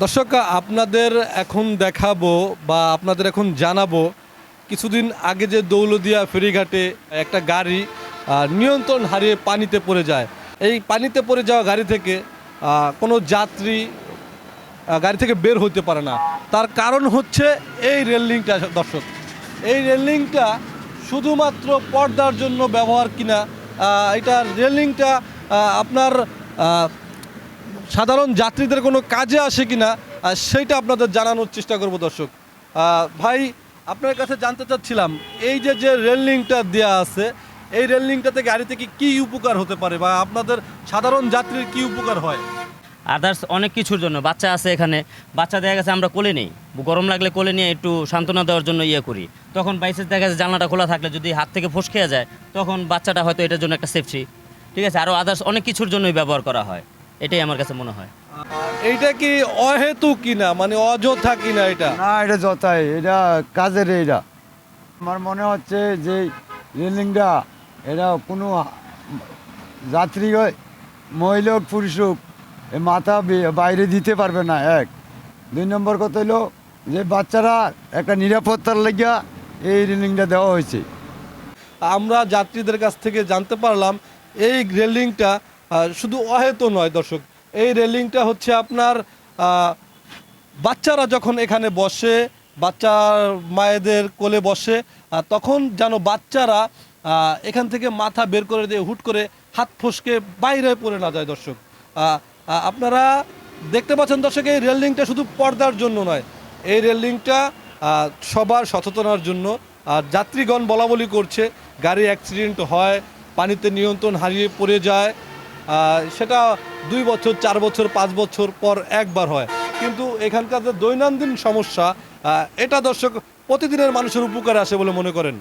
দর্শক আপনাদের এখন দেখাবো বা আপনাদের এখন জানাবো কিছুদিন আগে যে দৌলতদিয়া ফেরিঘাটে একটা গাড়ি নিয়ন্ত্রণ হারিয়ে পানিতে পড়ে যায়। এই পানিতে পড়ে যাওয়া গাড়ি থেকে কোনো যাত্রী গাড়ি থেকে বের হতে পারে না। তার কারণ হচ্ছে এই রেল লিঙ্কটা। দর্শক, এই রেল লিঙ্কটা শুধুমাত্র পর্দার জন্য ব্যবহার কিনা, এটা রেল লিঙ্কটা আপনার সাধারণ যাত্রীদের কোনো কাজে আসে কিনা সেইটা আপনাদের জানানোর চেষ্টা করব। দর্শক ভাই, আপনার কাছে জানতে চাচ্ছিলাম এই যে যে রেল লিঙ্কটা দেওয়া আছে, এই রেল লিঙ্কটাতে গাড়ি থেকে কী উপকার হতে পারে বা আপনাদের সাধারণ যাত্রীর কী উপকার হয়? আদার্স অনেক কিছুর জন্য। বাচ্চা আছে এখানে, বাচ্চা দেখা গেছে আমরা কোলে নেই, গরম লাগলে কোলে নিয়ে একটু সান্ত্বনা দেওয়ার জন্য করি। তখন বাইসেস দেখা গেছে জানলাটা খোলা থাকলে যদি হাত থেকে ফোঁস খেয়ে যায়, তখন বাচ্চাটা হয়তো এটার জন্য একটা সেফটি। ঠিক আছে, আরও আদার্স অনেক কিছুর জন্যই ব্যবহার করা হয়, এটাই আমার কাছে মনে হয়। এইটা কি অহেতু কিনা, মানে অযথা কিনা? এটা না, এটা যথাই, এটা কাজের। এটা আমার মনে হচ্ছে যে রেলিংটা এটা কোনো যাত্রী মহিলা হোক পুরুষ হোক মাথা বাইরে দিতে পারবে না। এক, দুই নম্বর কথা হলো যে বাচ্চারা একটা নিরাপত্তার লাগিয়া এই রেলিংটা দেওয়া হয়েছে। আমরা যাত্রীদের কাছ থেকে জানতে পারলাম এই রেলিংটা শুধু অহেতু নয়। দর্শক, এই রেলিংটা হচ্ছে আপনার বাচ্চারা যখন এখানে বসে, বাচ্চার মায়েদের কোলে বসে, তখন যেন বাচ্চারা এখান থেকে মাথা বের করে দিয়ে হুট করে হাত ফসকে বাইরে পড়ে না যায়। দর্শক, আপনারা দেখতে পাচ্ছেন দর্শক, এই রেল লিঙ্কটা শুধু পর্দার জন্য নয়, এই রেল লিঙ্কটা সবার সচেতনার জন্য। আর যাত্রীগণ বলাবলি করছে গাড়ি অ্যাক্সিডেন্ট হয়, পানিতে নিয়ন্ত্রণ হারিয়ে পড়ে যায়, সেটা 2 বছর 4 বছর 5 বছর পর একবার হয়। কিন্তু এখানকার যে দৈনন্দিন সমস্যা, এটা দর্শক প্রতিদিনের মানুষের উপকারে আসে বলে মনে করেন।